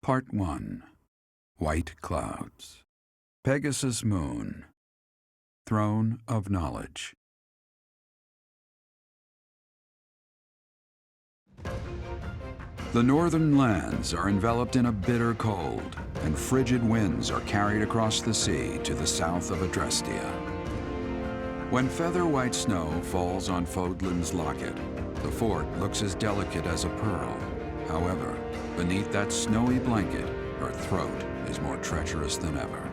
Part 1. White Clouds. Pegasus Moon. Throne of Knowledge. The northern lands are enveloped in a bitter cold, and frigid winds are carried across the sea to the south of Adrestia. When feather-white snow falls on Fodlan's locket, the fort looks as delicate as a pearl. However, beneath that snowy blanket, her throat is more treacherous than ever.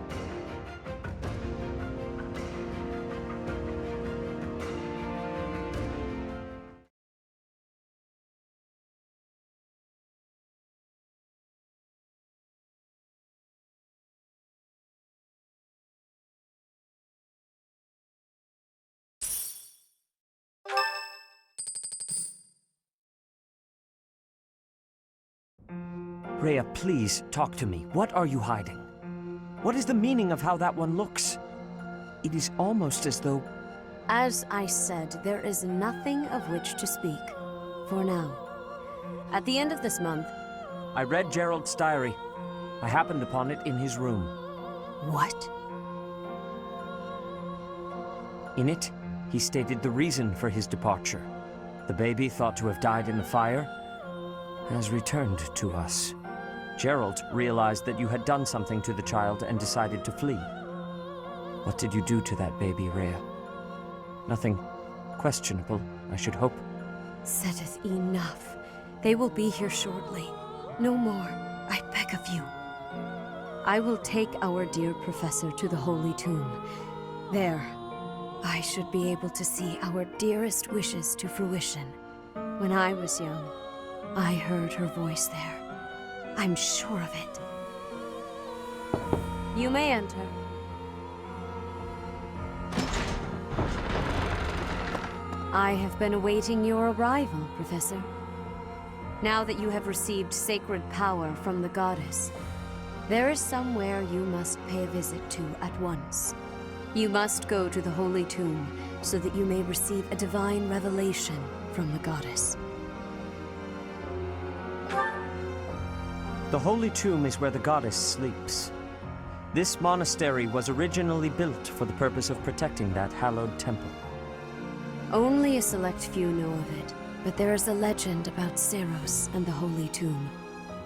Rhea, please, talk to me. What are you hiding? What is the meaning of how that one looks? It is almost as though... As I said, there is nothing of which to speak. For now. At the end of this month... I read Gerald's diary. I happened upon it in his room. What? In it, he stated the reason for his departure. The baby, thought to have died in the fire, has returned to us. Gerald realized that you had done something to the child and decided to flee. What did you do to that baby, Rhea? Nothing questionable, I should hope. Saideth, enough. They will be here shortly. No more, I beg of you. I will take our dear professor to the Holy Tomb. There, I should be able to see our dearest wishes to fruition. When I was young, I heard her voice there. I'm sure of it. You may enter. I have been awaiting your arrival, Professor. Now that you have received sacred power from the goddess, there is somewhere you must pay a visit to at once. You must go to the Holy Tomb so that you may receive a divine revelation from the goddess. The Holy Tomb is where the goddess sleeps. This monastery was originally built for the purpose of protecting that hallowed temple. Only a select few know of it, but there is a legend about Seiros and the Holy Tomb.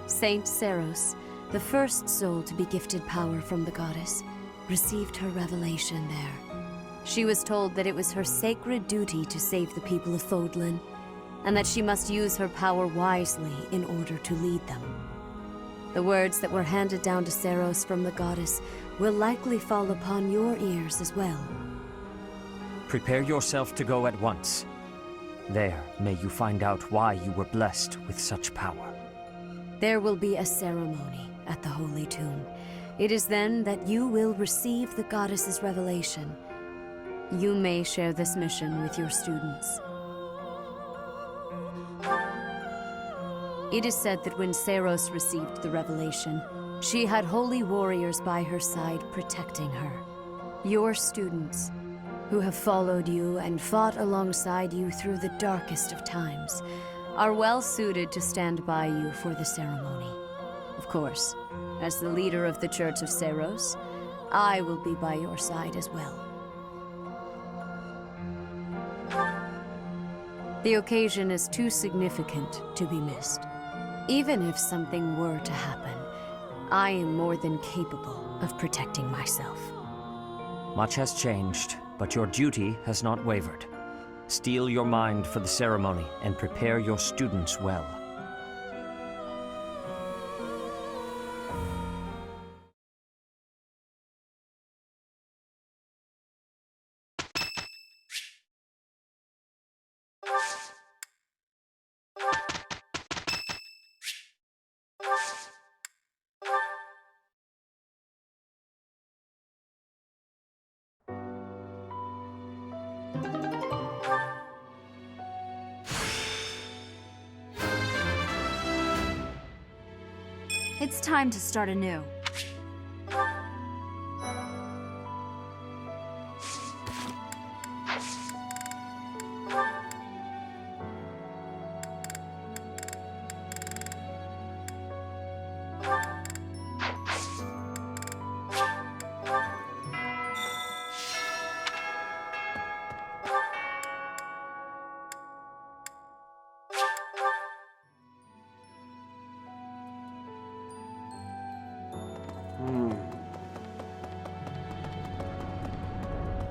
Saint Seiros, the first soul to be gifted power from the goddess, received her revelation there. She was told that it was her sacred duty to save the people of Fodlan, and that she must use her power wisely in order to lead them. The words that were handed down to Seiros from the goddess will likely fall upon your ears as well. Prepare yourself to go at once. There, may you find out why you were blessed with such power. There will be a ceremony at the Holy Tomb. It is then that you will receive the goddess's revelation. You may share this mission with your students. It is said that when Seiros received the revelation, she had holy warriors by her side protecting her. Your students, who have followed you and fought alongside you through the darkest of times, are well suited to stand by you for the ceremony. Of course, as the leader of the Church of Seiros, I will be by your side as well. The occasion is too significant to be missed. Even if something were to happen, I am more than capable of protecting myself. Much has changed, but your duty has not wavered. Steel your mind for the ceremony and prepare your students well. It's time to start anew.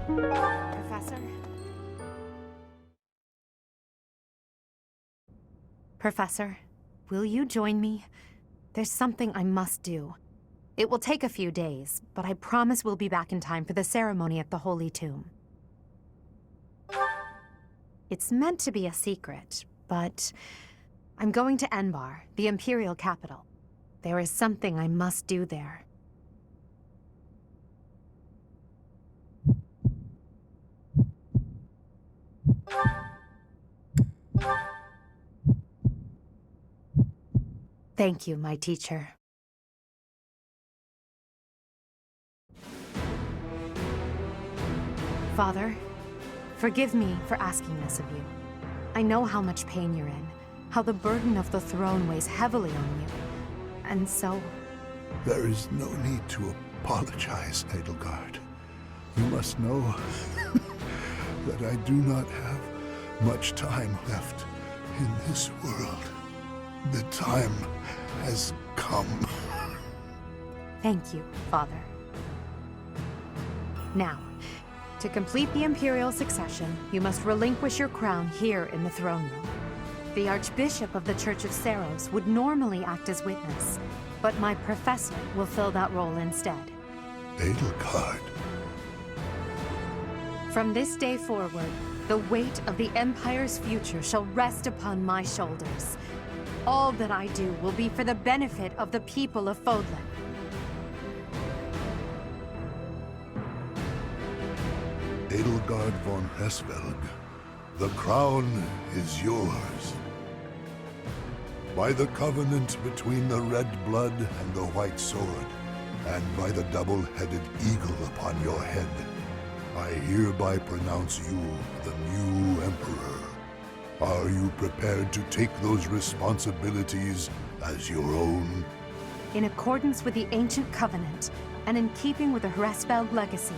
Professor? Professor, will you join me? There's something I must do. It will take a few days, but I promise we'll be back in time for the ceremony at the Holy Tomb. It's meant to be a secret, but I'm going to Enbar, the Imperial capital. There is something I must do there. Thank you, my teacher. Father, forgive me for asking this of you. I know how much pain you're in, how the burden of the throne weighs heavily on you. And so... There is no need to apologize, Edelgard. You must know that I do not have much time left in this world. The time has come. Thank you, Father. Now, to complete the Imperial succession, you must relinquish your crown here in the throne room. The Archbishop of the Church of Seiros would normally act as witness, but my professor will fill that role instead. Edelgard. From this day forward, the weight of the Empire's future shall rest upon my shoulders. All that I do will be for the benefit of the people of Fodlan. Edelgard von Hesvelg, the crown is yours. By the covenant between the red blood and the white sword, and by the double-headed eagle upon your head, I hereby pronounce you the new Emperor. Are you prepared to take those responsibilities as your own? In accordance with the ancient covenant, and in keeping with the Hresvelg legacy,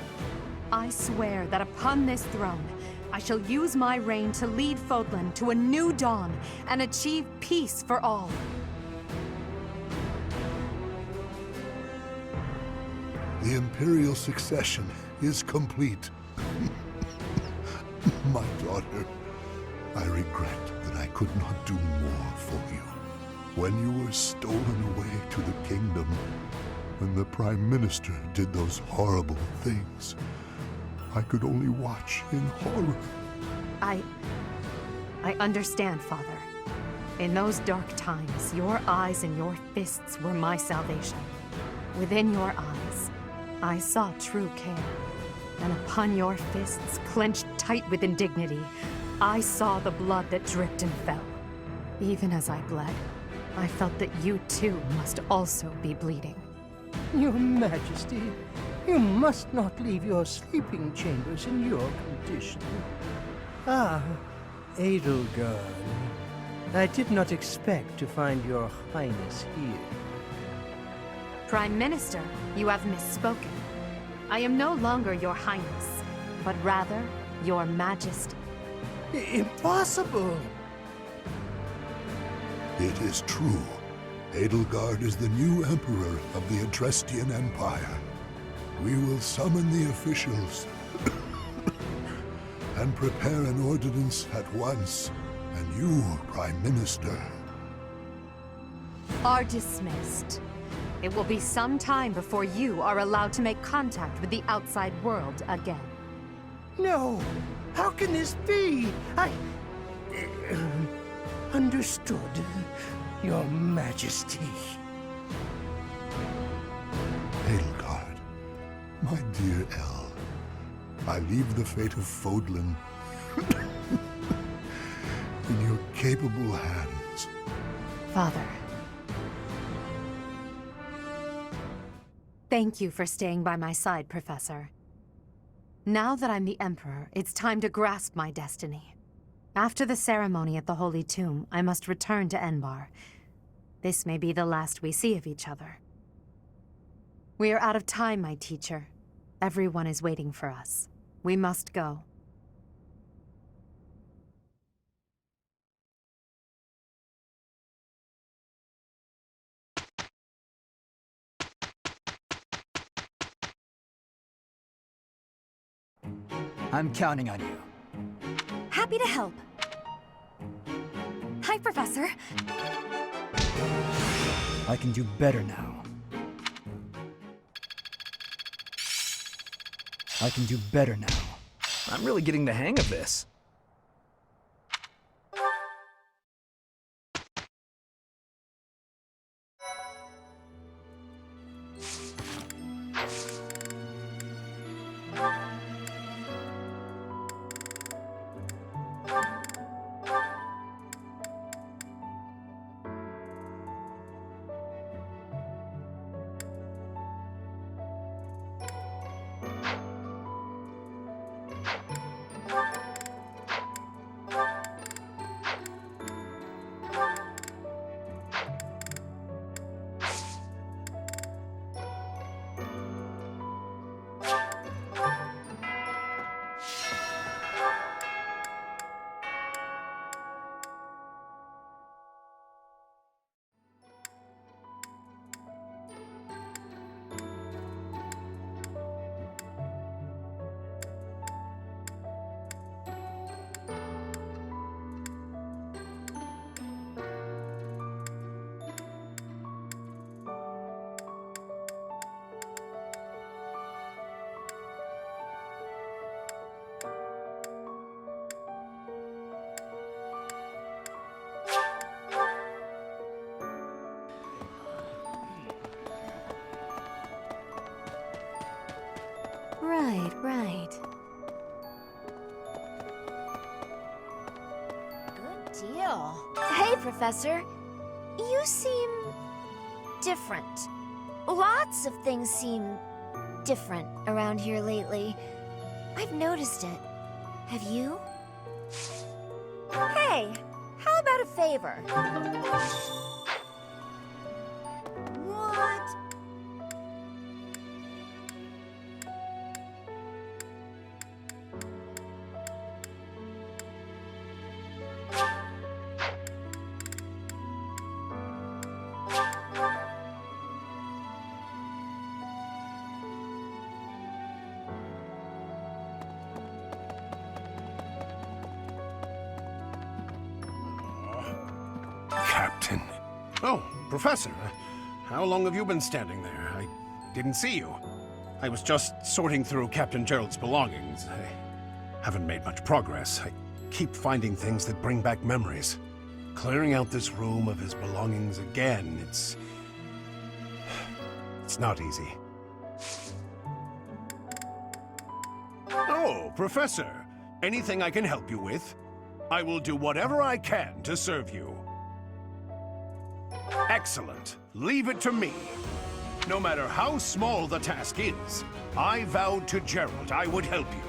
I swear that upon this throne, I shall use my reign to lead Fodlan to a new dawn and achieve peace for all. The Imperial succession is complete. My daughter, I regret that I could not do more for you. When you were stolen away to the kingdom, when the Prime Minister did those horrible things, I could only watch in horror. I understand, Father. In those dark times, your eyes and your fists were my salvation. Within your eyes, I saw true care. And upon your fists, clenched tight with indignity, I saw the blood that dripped and fell. Even as I bled, I felt that you too must also be bleeding. Your Majesty, you must not leave your sleeping chambers in your condition. Ah, Edelgard. I did not expect to find your Highness here. Prime Minister, you have misspoken. I am no longer your Highness, but rather your Majesty. Impossible! It is true. Edelgard is the new Emperor of the Adrestian Empire. We will summon the officials and prepare an ordinance at once. And you, Prime Minister. Are dismissed. It will be some time before you are allowed to make contact with the outside world again. No! How can this be? Understood, Your Majesty. Edelgard, my dear El, I leave the fate of Fodlan in your capable hands. Father. Thank you for staying by my side, Professor. Now that I'm the Emperor, it's time to grasp my destiny. After the ceremony at the Holy Tomb, I must return to Enbar. This may be the last we see of each other. We are out of time, my teacher. Everyone is waiting for us. We must go. I'm counting on you. Happy to help. Hi, Professor. I can do better now. I can do better now. I'm really getting the hang of this. Right. Good deal. Hey, Professor. You seem different. Lots of things seem different around here lately. I've noticed it. Have you? Hey, how about a favor? What? Captain. Oh, Professor. How long have you been standing there? I didn't see you. I was just sorting through Captain Gerald's belongings. I haven't made much progress. I keep finding things that bring back memories. Clearing out this room of his belongings again, it's not easy. Oh, Professor. Anything I can help you with? I will do whatever I can to serve you. Excellent. Leave it to me. No matter how small the task is, I vowed to Gerald I would help you.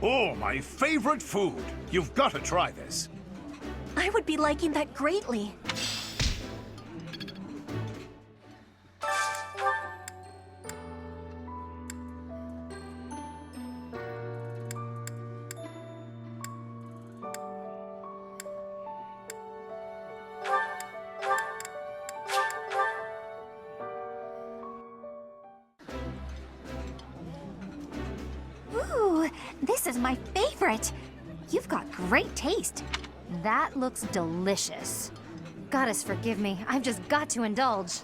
Oh, my favorite food. You've got to try this. I would be liking that greatly. Ooh, this is my favorite. You've got great taste. That looks delicious. Goddess forgive me, I've just got to indulge.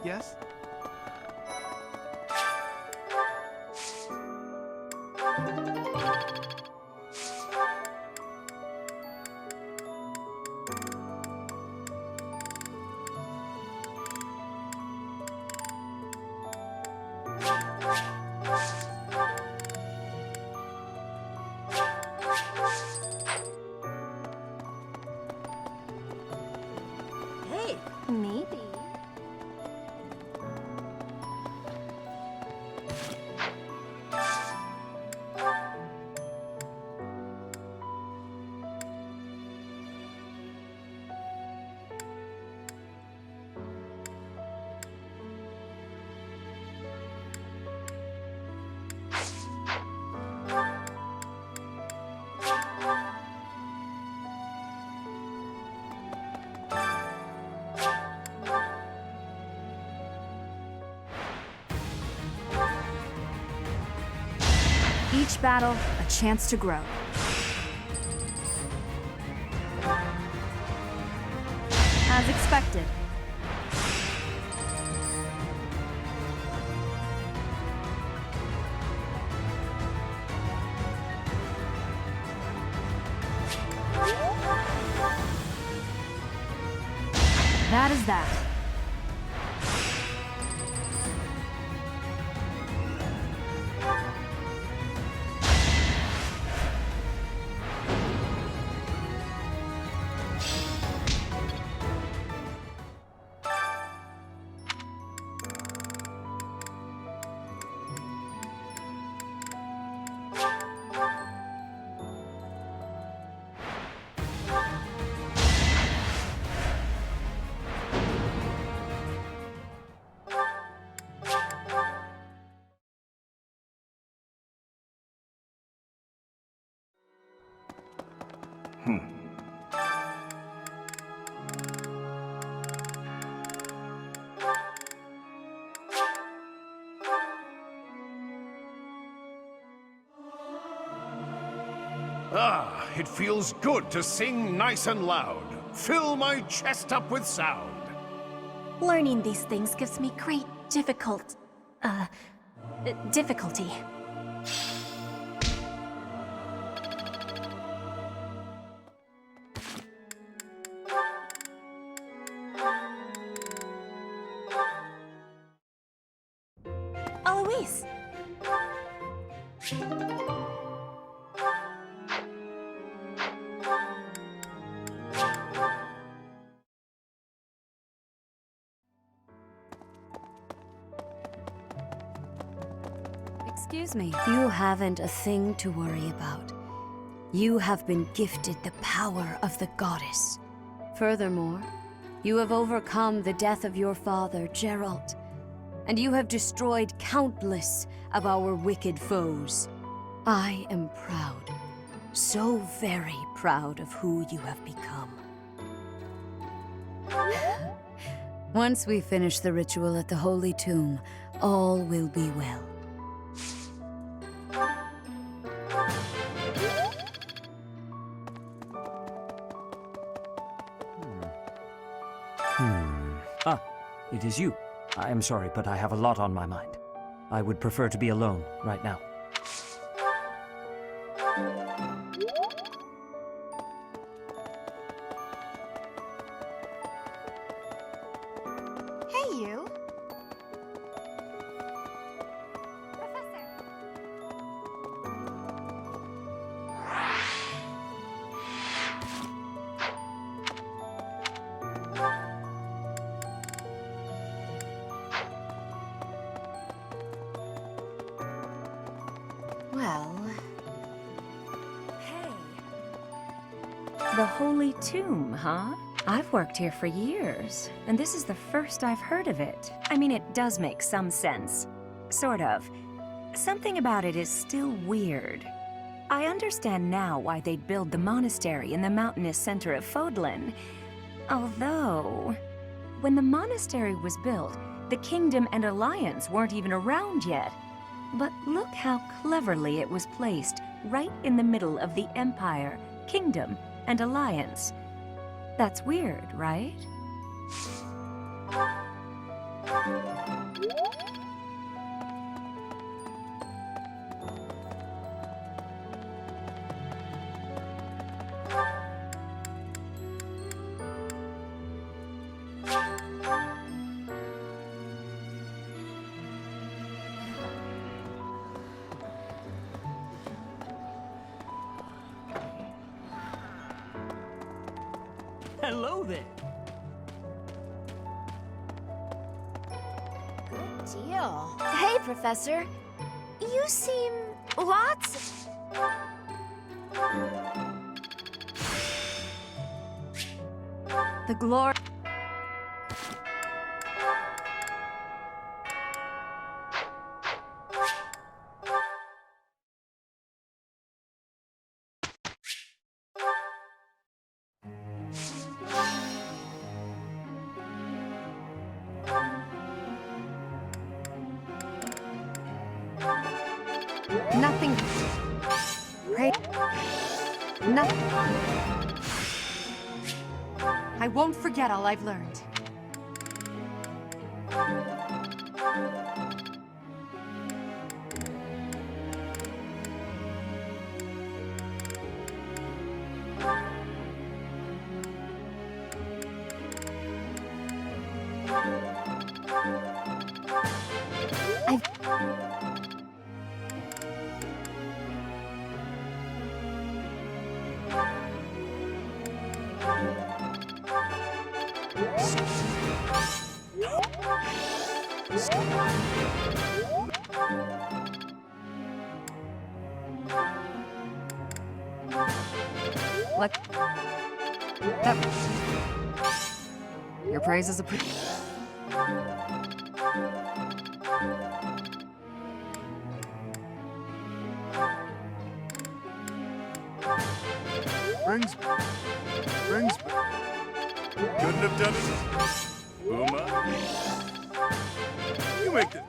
Yes? Each battle, a chance to grow. As expected. That is that. Ah, it feels good to sing nice and loud. Fill my chest up with sound. Learning these things gives me great difficulty. Alois! Excuse me. You haven't a thing to worry about. You have been gifted the power of the goddess. Furthermore, you have overcome the death of your father, Geralt, and you have destroyed countless of our wicked foes. I am proud, so very proud of who you have become. Once we finish the ritual at the Holy Tomb, all will be well. Ah, it is you. I am sorry, but I have a lot on my mind. I would prefer to be alone right now. Hey, you. Professor. Well... Hey. The Holy Tomb, huh? I've worked here for years, and this is the first I've heard of it. I mean, it does make some sense. Sort of. Something about it is still weird. I understand now why they'd build the monastery in the mountainous center of Fodlan. Although, when the monastery was built, the Kingdom and Alliance weren't even around yet. But look how cleverly it was placed, right in the middle of the Empire, Kingdom, and Alliance. That's weird, right? Hello there. Good deal. Hey, Professor. You seem lots... The glory... Nothing. Pray. Nothing. I won't forget all I've learned. What? That... Your praise is a pretty... Brings... Couldn't have done it. Uma. You make the...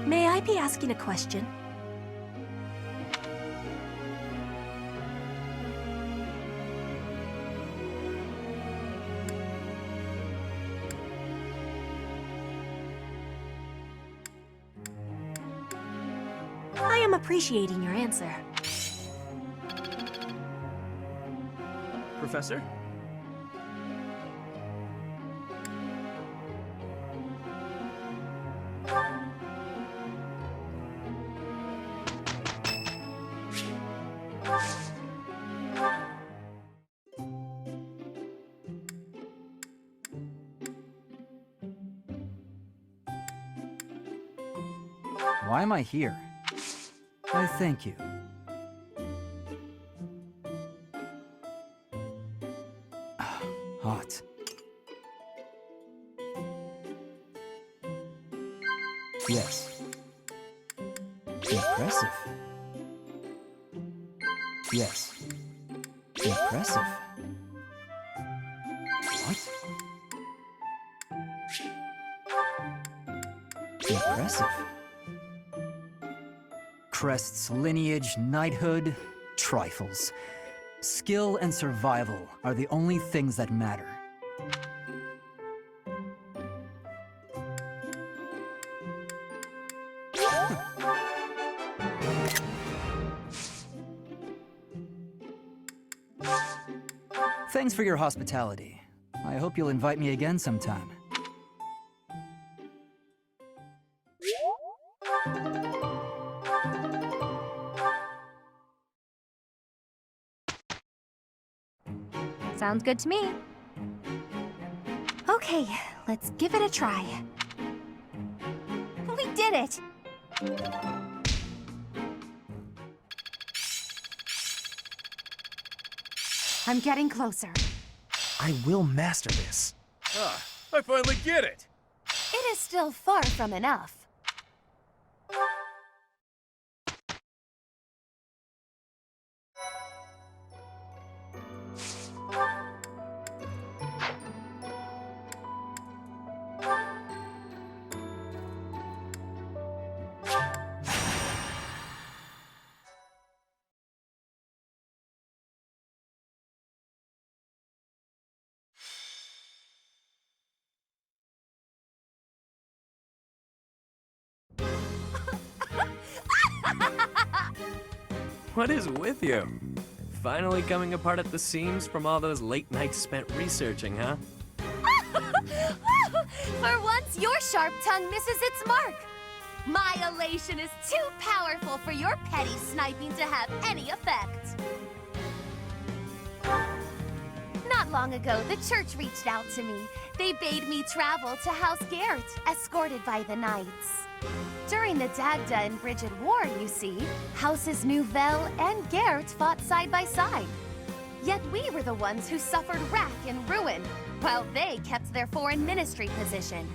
May I be asking a question? I am appreciating your answer. Professor? Why am I here? I thank you. Hot. Yes. Impressive. Yes. Impressive. What? Impressive. Crest's lineage, knighthood, trifles. Skill and survival are the only things that matter. Thanks for your hospitality. I hope you'll invite me again sometime. Sounds good to me. Okay, let's give it a try. We did it! I'm getting closer. I will master this. Ah, I finally get it! It is still far from enough. What is with you? Finally coming apart at the seams from all those late nights spent researching, huh? For once, your sharp tongue misses its mark. My elation is too powerful for your petty sniping to have any effect. Not long ago, the church reached out to me. They bade me travel to House Gert, escorted by the knights. During the Dagda and Brigid War, you see, Houses Nouvelle and Gert fought side by side. Yet we were the ones who suffered wrack and ruin, while they kept their foreign ministry position.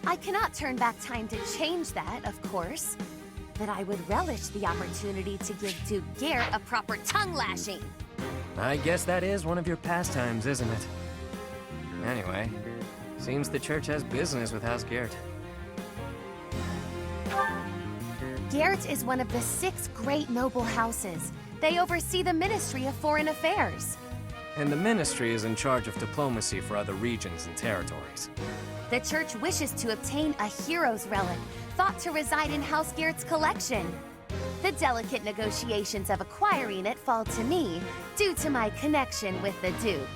I cannot turn back time to change that, of course, but I would relish the opportunity to give Duke Gert a proper tongue lashing. I guess that is one of your pastimes, isn't it? Anyway, seems the church has business with House Gert. Gert is one of the 6 great noble houses. They oversee the Ministry of Foreign Affairs. And the ministry is in charge of diplomacy for other regions and territories. The church wishes to obtain a hero's relic, thought to reside in House Gert's collection. The delicate negotiations of acquiring it fall to me, due to my connection with the Duke.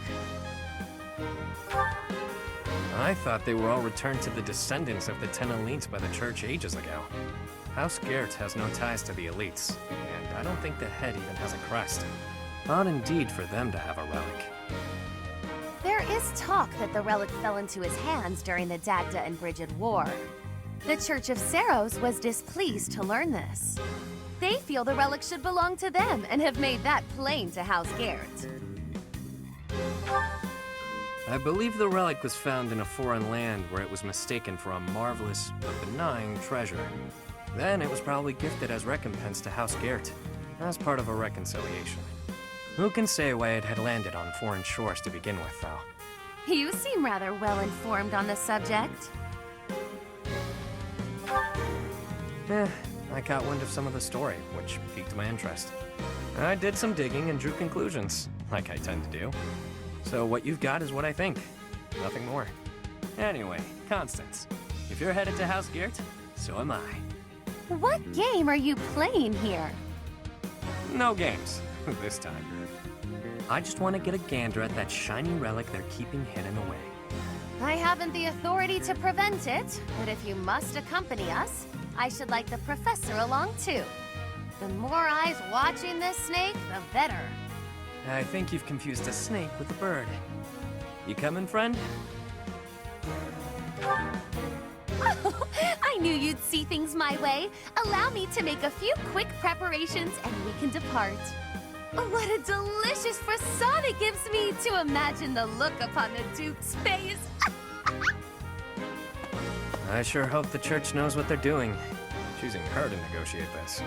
I thought they were all returned to the descendants of the 10 elites by the church ages ago. House Gert has no ties to the elites, and I don't think the head even has a crest. Odd indeed for them to have a relic. There is talk that the relic fell into his hands during the Dagda and Brigid War. The Church of Seros was displeased to learn this. They feel the relic should belong to them and have made that plain to House Gert. I believe the relic was found in a foreign land where it was mistaken for a marvelous but benign treasure. Then it was probably gifted as recompense to House Gert, as part of a reconciliation. Who can say why it had landed on foreign shores to begin with, though? You seem rather well informed on the subject. I caught wind of some of the story, which piqued my interest. I did some digging and drew conclusions, like I tend to do. So what you've got is what I think. Nothing more. Anyway, Constance, if you're headed to House Gert, so am I. What game are you playing here? No games, this time. I just want to get a gander at that shiny relic they're keeping hidden away. I haven't the authority to prevent it, but if you must accompany us, I should like the professor along too. The more eyes watching this snake, the better. I think you've confused a snake with a bird. You coming, friend? Oh, I knew you'd see things my way. Allow me to make a few quick preparations and we can depart. What a delicious frisson it gives me to imagine the look upon the Duke's face. I sure hope the church knows what they're doing, choosing her to negotiate this.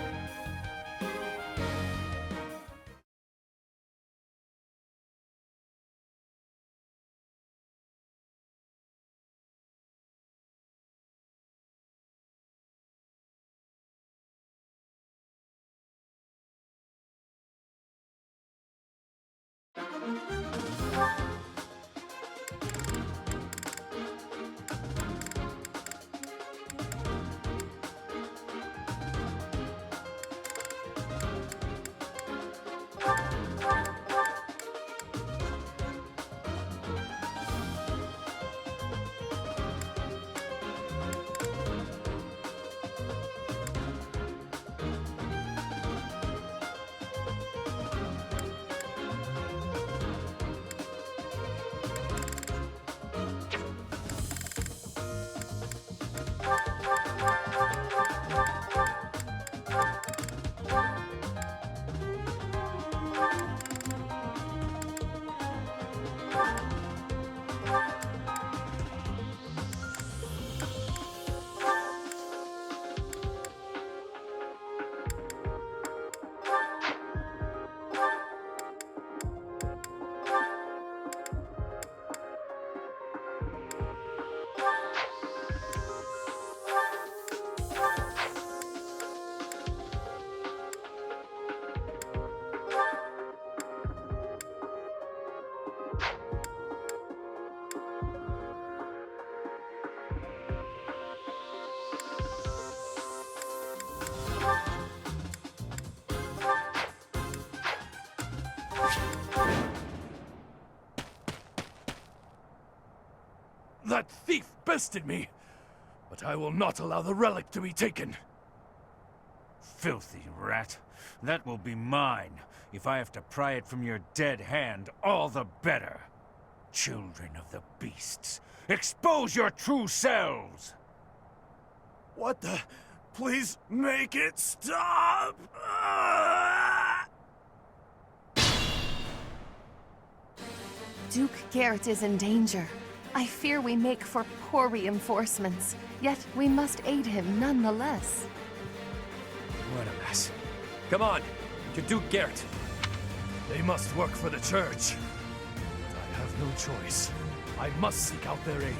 That thief bested me, but I will not allow the relic to be taken. Filthy rat. That will be mine. If I have to pry it from your dead hand, all the better. Children of the beasts, expose your true selves! What the? Please make it stop! Duke Garrett is in danger. I fear we make for poor reinforcements, yet we must aid him nonetheless. What a mess. Come on, to Duke Garrett. They must work for the church. I have no choice. I must seek out their aid.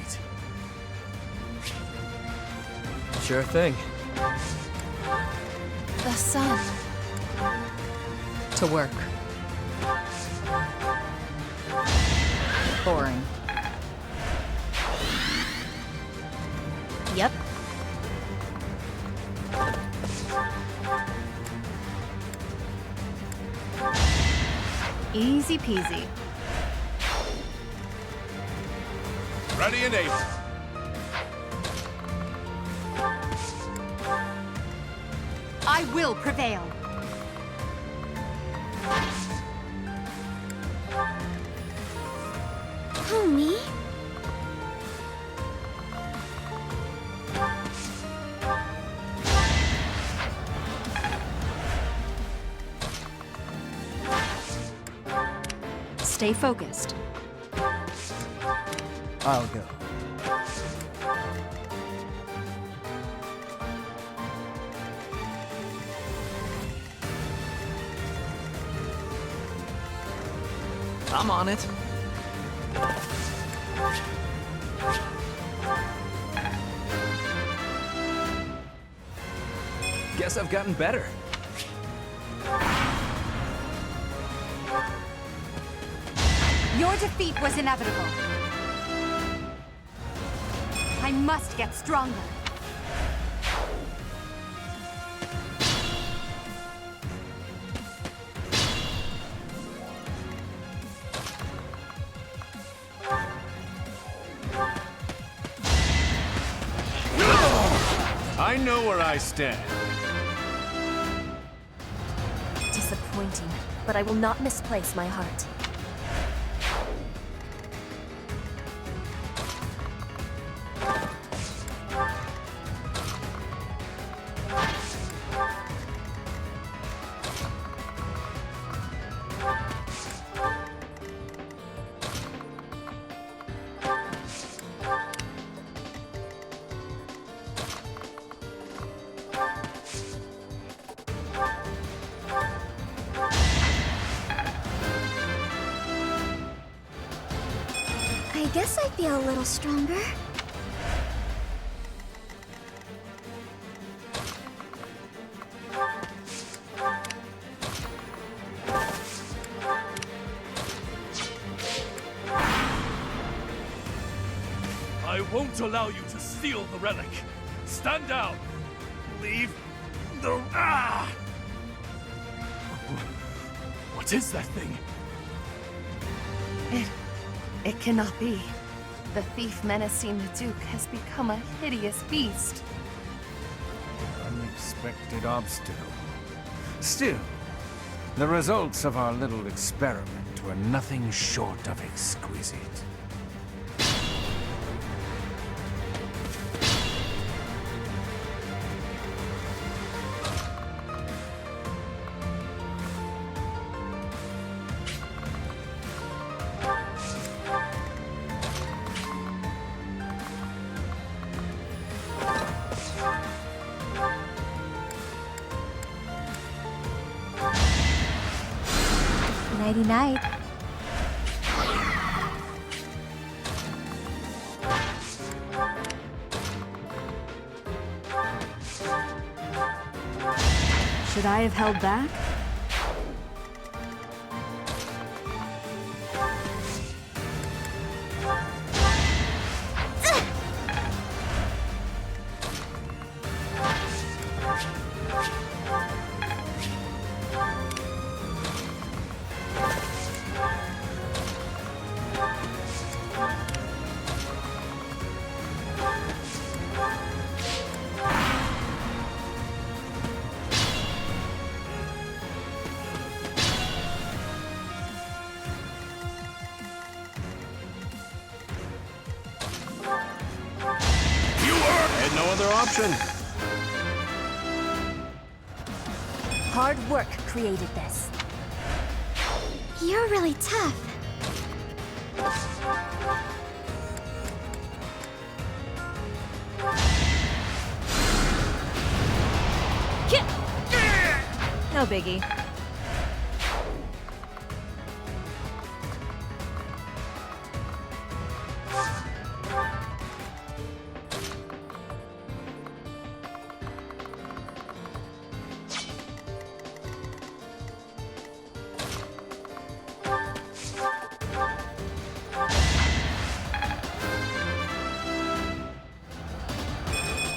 Sure thing. The sun. To work. Boring. Yep. Easy peasy. Ready and able. I will prevail. Who, me? Stay focused. I'll go. I'm on it. Guess I've gotten better. Your defeat was inevitable. I must get stronger. I know where I stand. Disappointing, but I will not misplace my heart. I guess I feel a little stronger. I won't allow you to steal the relic. Stand down. Leave the... Ah! What is that thing? It cannot be. The thief menacing the Duke has become a hideous beast. Unexpected obstacle. Still, the results of our little experiment were nothing short of exquisite. Nighty-night. Should I have held back? option. Hard work created this. You're really tough. No biggie.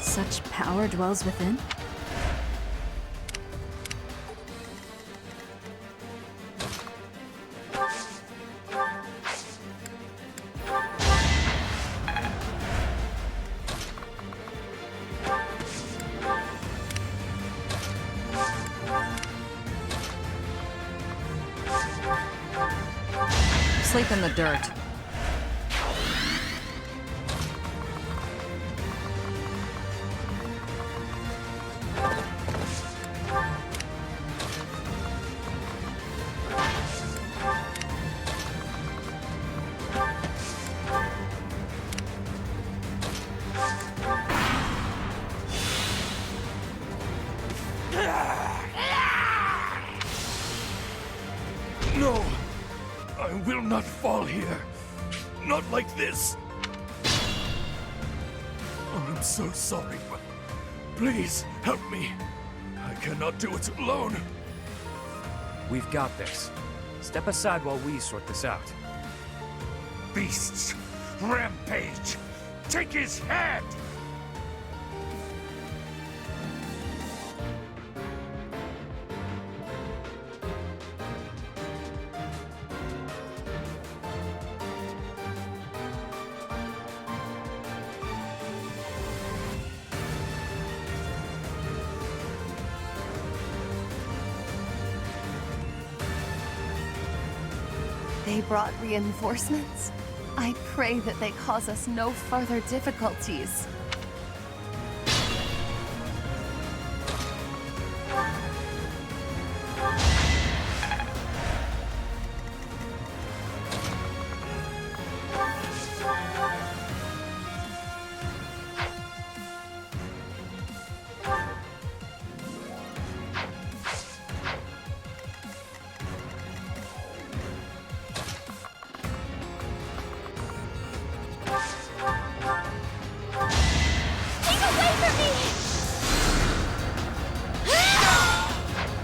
Such power dwells within? Sleep in the dirt. No! I will not fall here. Not like this. Oh, I'm so sorry, but please help me. I cannot do it alone. We've got this. Step aside while we sort this out. Beasts! Rampage! Take his head! They brought reinforcements? I pray that they cause us no further difficulties.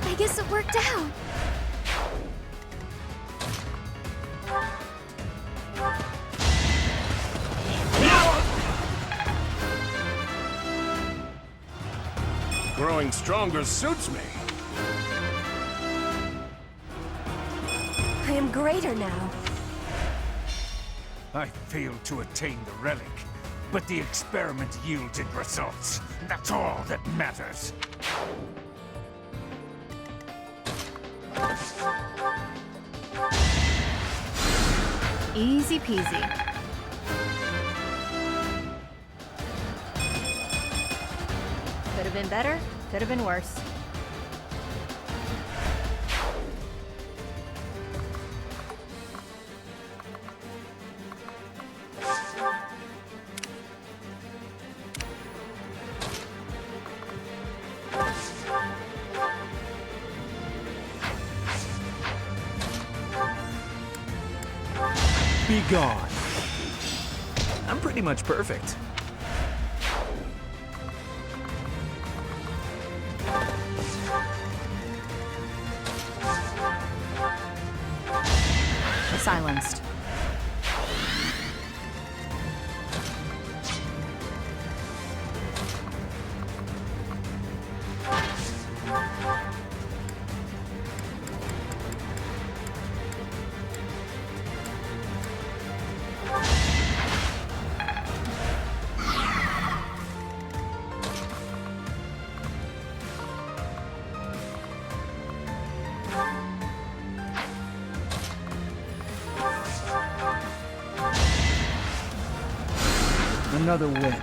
I guess it worked out. Growing stronger suits me. I am greater now. I failed to attain the relic, but the experiment yielded results. That's all that matters. Easy peasy. Could have been better, could have been worse. Be gone. I'm pretty much perfect. Silenced. Another win.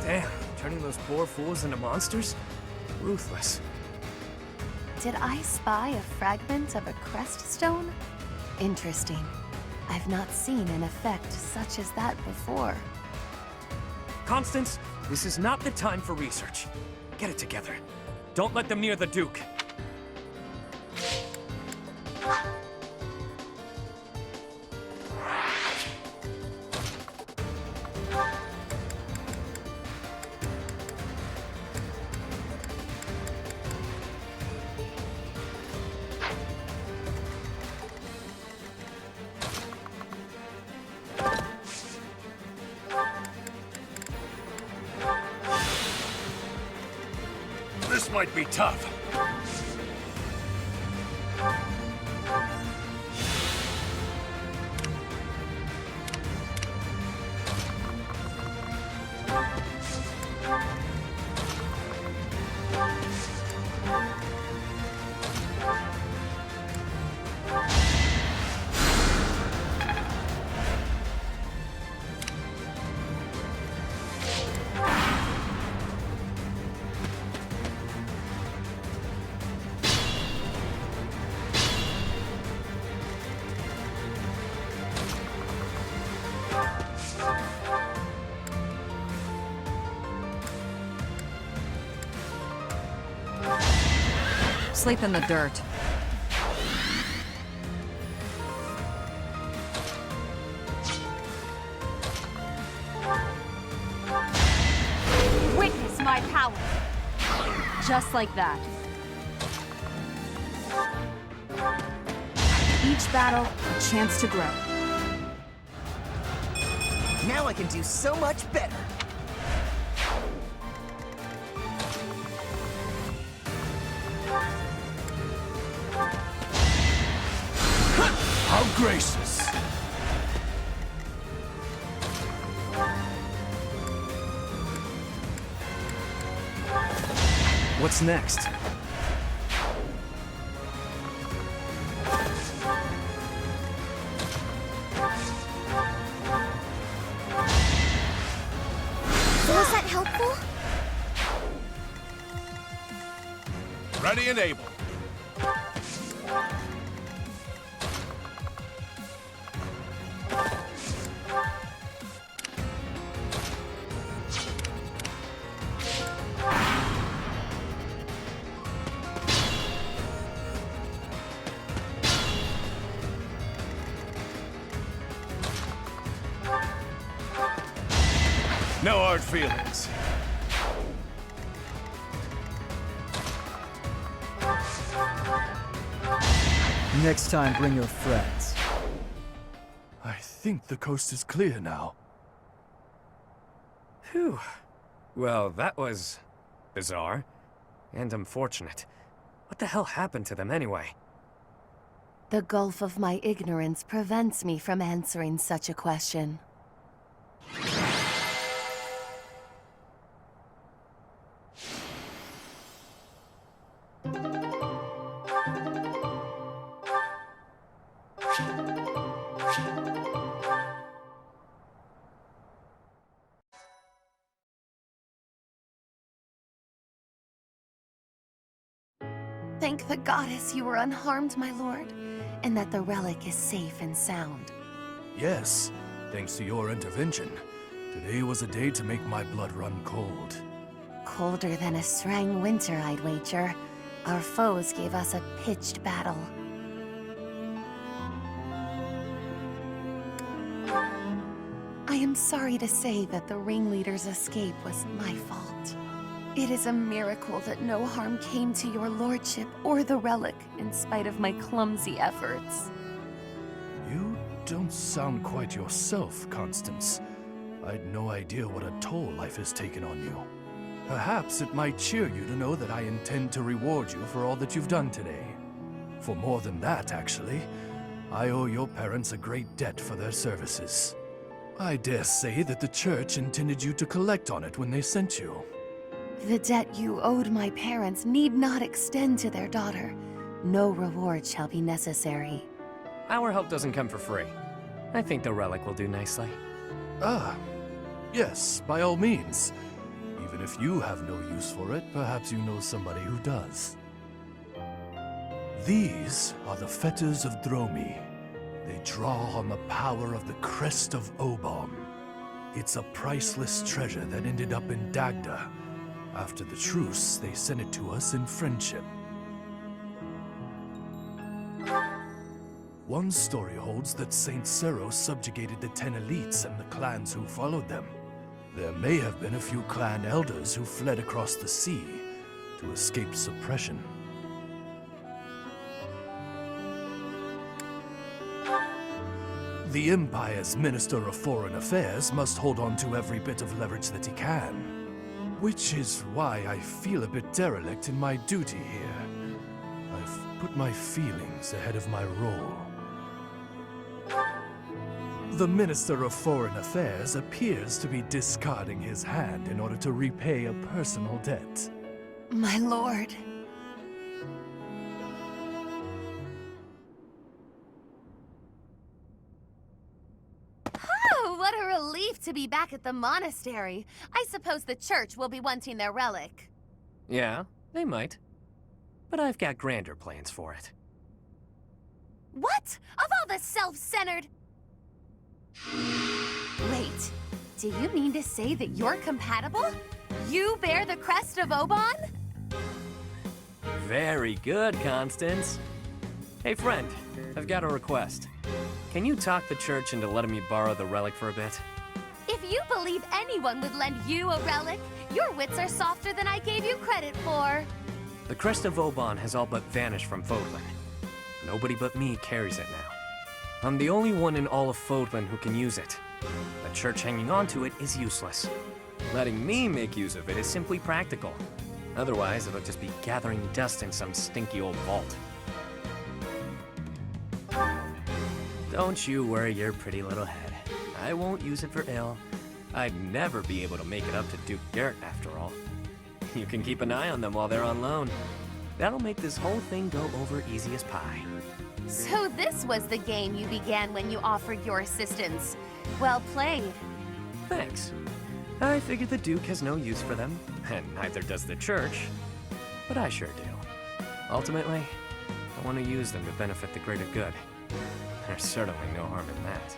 Damn, turning those poor fools into monsters? Ruthless. Did I spy a fragment of a crest stone? Interesting. I've not seen an effect such as that before. Constance, this is not the time for research. Get it together. Don't let them near the Duke. This might be tough. Sleep in the dirt. Witness my power! Just like that. Each battle, a chance to grow. Now I can do so much better. How gracious! What's next? Was that helpful? Ready and able. No hard feelings. Next time, bring your friends. I think the coast is clear now. Phew. Well, that was bizarre and unfortunate. What the hell happened to them anyway? The gulf of my ignorance prevents me from answering such a question. Thank the goddess you were unharmed, my lord, and that the relic is safe and sound. Yes, thanks to your intervention. Today was a day to make my blood run cold. Colder than a Srang winter, I'd wager. Our foes gave us a pitched battle. I am sorry to say that the ringleader's escape was my fault. It is a miracle that no harm came to your lordship or the relic, in spite of my clumsy efforts. You don't sound quite yourself, Constance. I'd no idea what a toll life has taken on you. Perhaps it might cheer you to know that I intend to reward you for all that you've done today. For more than that, actually. I owe your parents a great debt for their services. I dare say that the church intended you to collect on it when they sent you. The debt you owed my parents need not extend to their daughter. No reward shall be necessary. Our help doesn't come for free. I think the relic will do nicely. Ah, yes, by all means. Even if you have no use for it, perhaps you know somebody who does. These are the fetters of Dromi. They draw on the power of the crest of Obon. It's a priceless treasure that ended up in Dagda. After the truce, they sent it to us in friendship. One story holds that Saint Seros subjugated the 10 elites and the clans who followed them. There may have been a few clan elders who fled across the sea to escape suppression. The Empire's Minister of Foreign Affairs must hold on to every bit of leverage that he can. Which is why I feel a bit derelict in my duty here. I've put my feelings ahead of my role. The Minister of Foreign Affairs appears to be discarding his hand in order to repay a personal debt. My lord. Oh, what a relief to be back at the monastery. I suppose the church will be wanting their relic. Yeah, they might. But I've got grander plans for it. What? Of all the self-centered... Wait, do you mean to say that you're compatible? You bear the crest of Obon? Very good, Constance. Hey, friend, I've got a request. Can you talk the church into letting me borrow the relic for a bit? If you believe anyone would lend you a relic, your wits are softer than I gave you credit for. The crest of Obon has all but vanished from Fodlan. Nobody but me carries it now. I'm the only one in all of Fodlan who can use it. The church hanging on to it is useless. Letting me make use of it is simply practical. Otherwise, it'll just be gathering dust in some stinky old vault. Don't you worry your pretty little head. I won't use it for ill. I'd never be able to make it up to Duke Garrett after all. You can keep an eye on them while they're on loan. That'll make this whole thing go over easy as pie. So this was the game you began when you offered your assistance. Well played. Thanks. I figured the Duke has no use for them, and neither does the church. But I sure do. Ultimately, I want to use them to benefit the greater good. There's certainly no harm in that.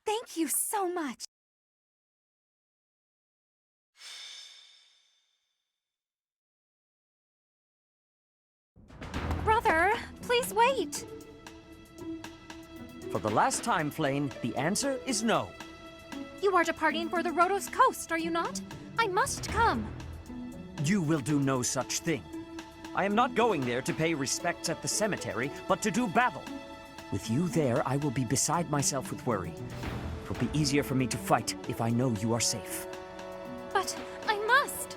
Thank you so much. Brother, please wait. For the last time, Flame, the answer is no. You are departing for the Rhodos coast, are you not? I must come. You will do no such thing. I am not going there to pay respects at the cemetery, but to do battle. With you there, I will be beside myself with worry. It will be easier for me to fight if I know you are safe. But I must.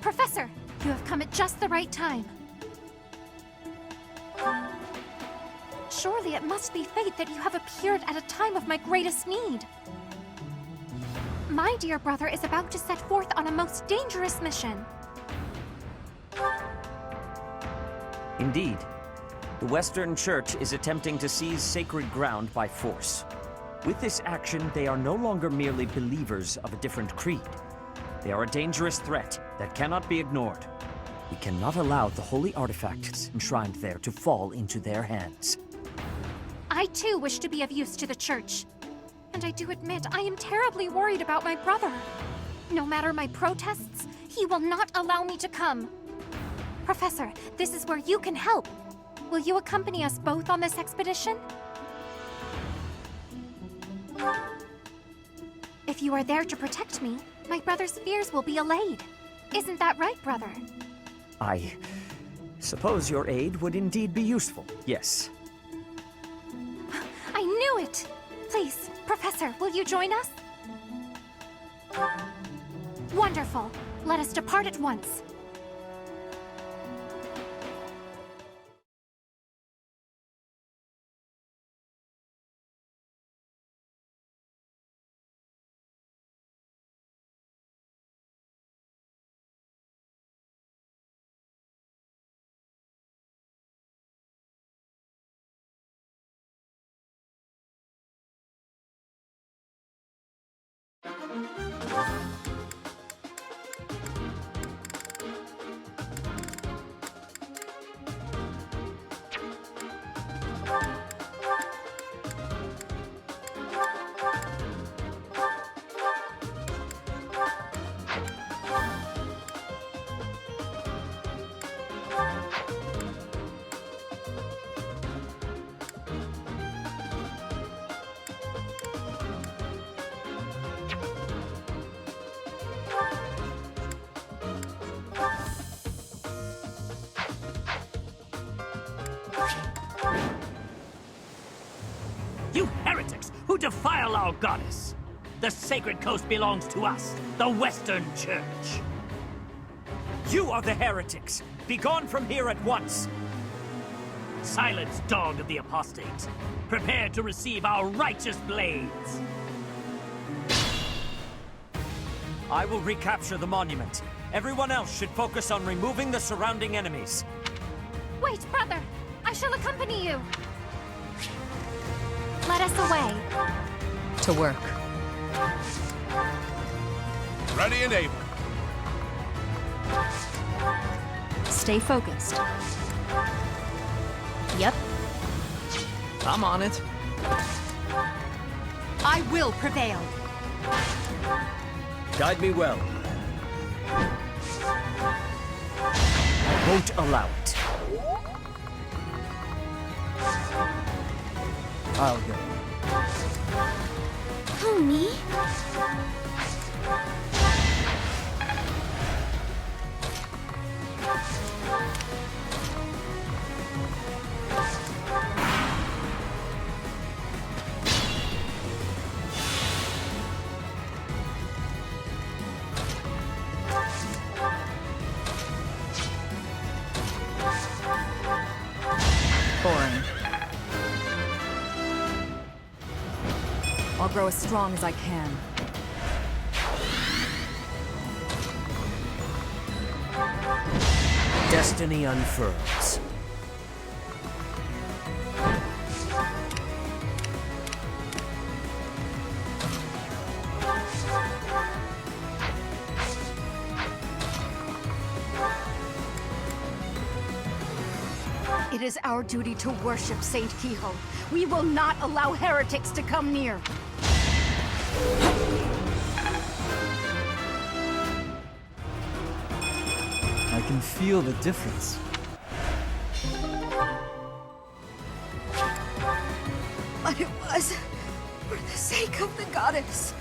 Professor, you have come at just the right time. Surely it must be fate that you have appeared at a time of my greatest need. My dear brother is about to set forth on a most dangerous mission. Indeed. The Western Church is attempting to seize sacred ground by force. With this action, they are no longer merely believers of a different creed. They are a dangerous threat that cannot be ignored. We cannot allow the holy artifacts enshrined there to fall into their hands. I too wish to be of use to the Church. And I do admit I am terribly worried about my brother. No matter my protests, he will not allow me to come. Professor, this is where you can help. Will you accompany us both on this expedition? If you are there to protect me, my brother's fears will be allayed. Isn't that right, brother? I suppose your aid would indeed be useful, yes. I knew it! Please, Professor, will you join us? Wonderful. Let us depart at once. You heretics who defile our goddess! The sacred coast belongs to us, the Western Church. You are the heretics! Be gone from here at once! Silence, dog of the apostates. Prepare to receive our righteous blades. I will recapture the monument. Everyone else should focus on removing the surrounding enemies. Wait, brother! I shall accompany you! Let us away. To work. Ready and able. Stay focused. Yep. I'm on it. I will prevail. Guide me well. I won't allow it. I'll go. Who, me? Boring. I'll grow as strong as I can. Destiny unfurls. It is our duty to worship Saint Kehoe. We will not allow heretics to come near. I can feel the difference. But it was for the sake of the goddess.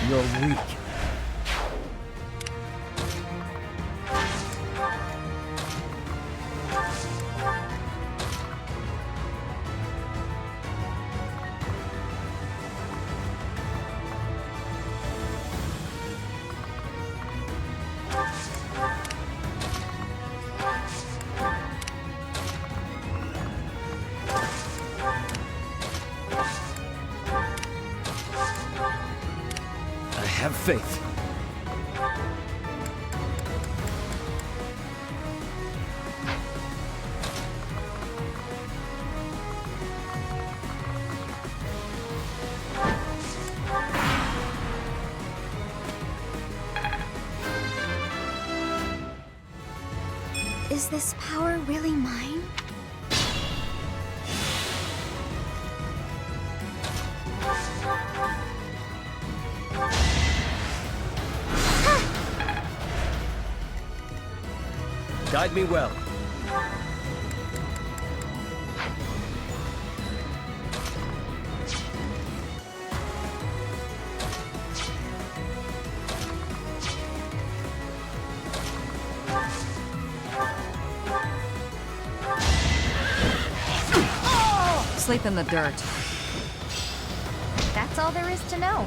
You're weak. Have faith. Is this power really mine? Guide me well. sleep in the dirt. That's all there is to know.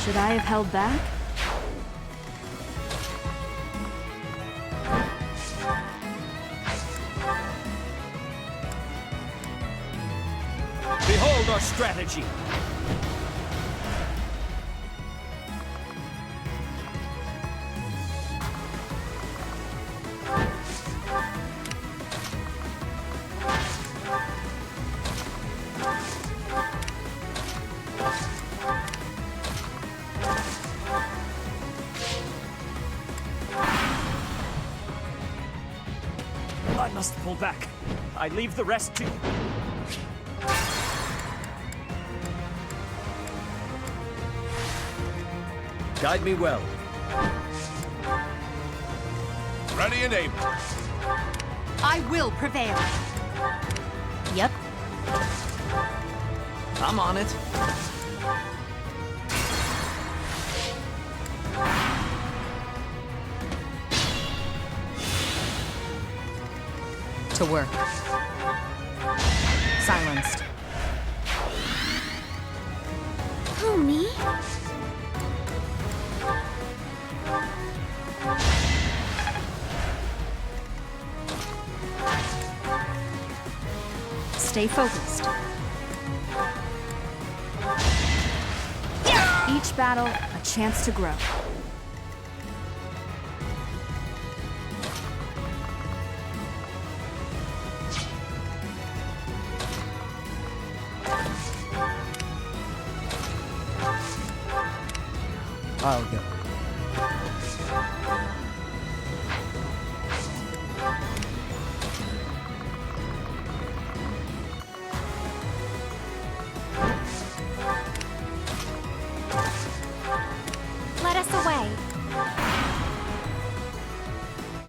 Should I have held back? Behold our strategy! I must pull back. I leave the rest to you. Guide me well. Ready and able. I will prevail. Yep. I'm on it. To work. Silenced. Who, me? Stay focused. Each battle, a chance to grow. I'll go. Let us away.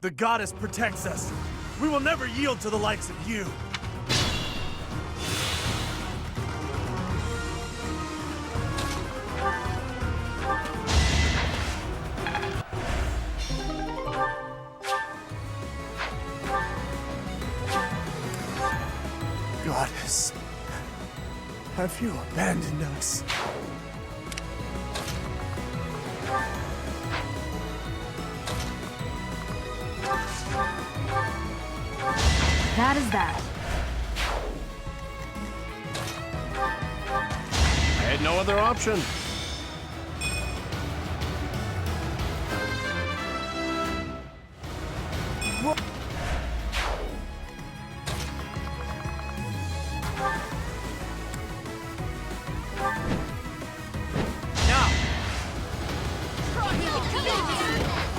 The goddess protects us. We will never yield to the likes of you. Goddess, have you abandoned us? That is that. I had no other option.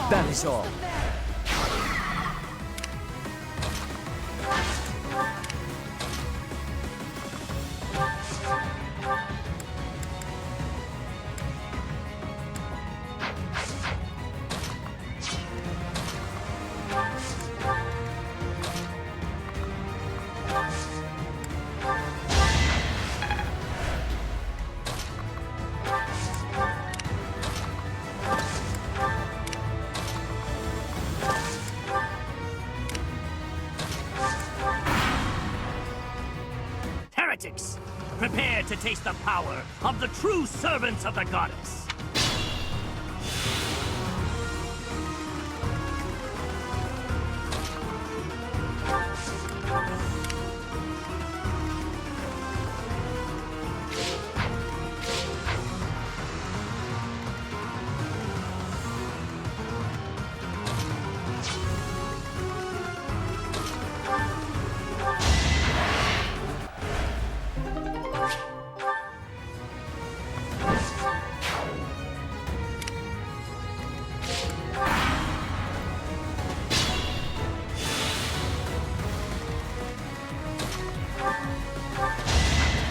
That is all. Heretics, prepare to taste the power of the true servants of the goddess.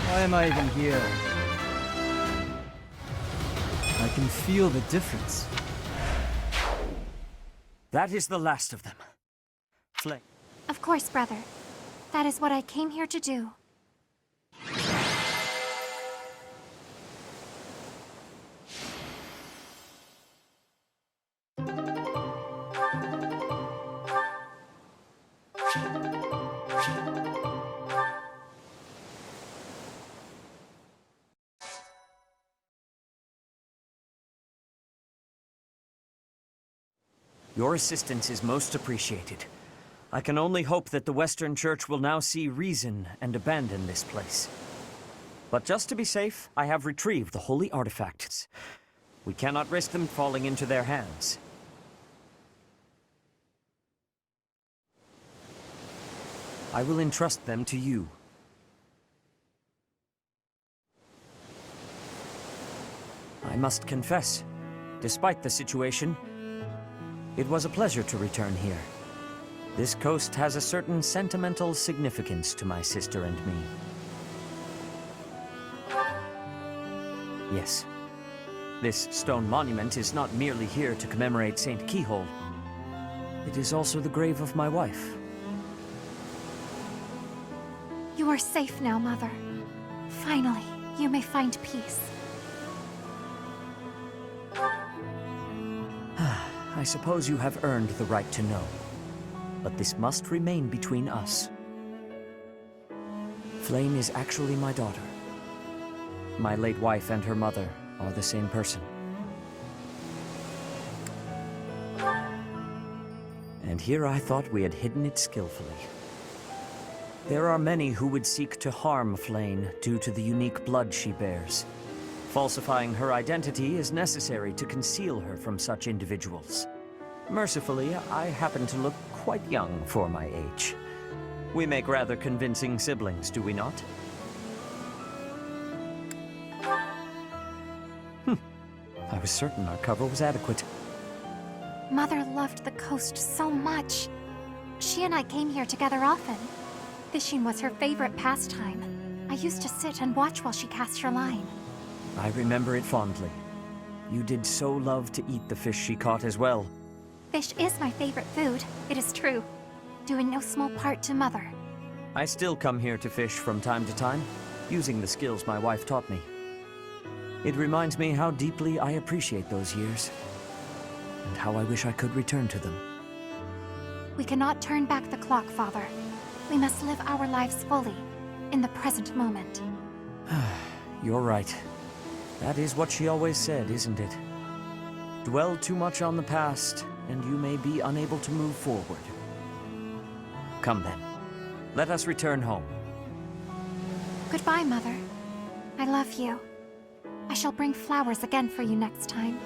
Why am I even here? I can feel the difference. That is the last of them. Flame. Of course, brother. That is what I came here to do. Your assistance is most appreciated. I can only hope that the Western Church will now see reason and abandon this place. But just to be safe, I have retrieved the holy artifacts. We cannot risk them falling into their hands. I will entrust them to you. I must confess, despite the situation, it was a pleasure to return here. This coast has a certain sentimental significance to my sister and me. Yes, this stone monument is not merely here to commemorate Saint Keyhole. It is also the grave of my wife. You are safe now, Mother. Finally, you may find peace. I suppose you have earned the right to know, but this must remain between us. Flame is actually my daughter. My late wife and her mother are the same person. And here I thought we had hidden it skillfully. There are many who would seek to harm Flame due to the unique blood she bears. Falsifying her identity is necessary to conceal her from such individuals. Mercifully, I happen to look quite young for my age. We make rather convincing siblings, do we not? I was certain our cover was adequate. Mother loved the coast so much. She and I came here together often. Fishing was her favorite pastime. I used to sit and watch while she cast her line. I remember it fondly. You did so love to eat the fish she caught as well. Fish is my favorite food, it is true. Due in no small part to Mother. I still come here to fish from time to time, using the skills my wife taught me. It reminds me how deeply I appreciate those years, and how I wish I could return to them. We cannot turn back the clock, Father. We must live our lives fully, in the present moment. You're right. That is what she always said, isn't it? Dwell too much on the past, and you may be unable to move forward. Come then. Let us return home. Goodbye, Mother. I love you. I shall bring flowers again for you next time.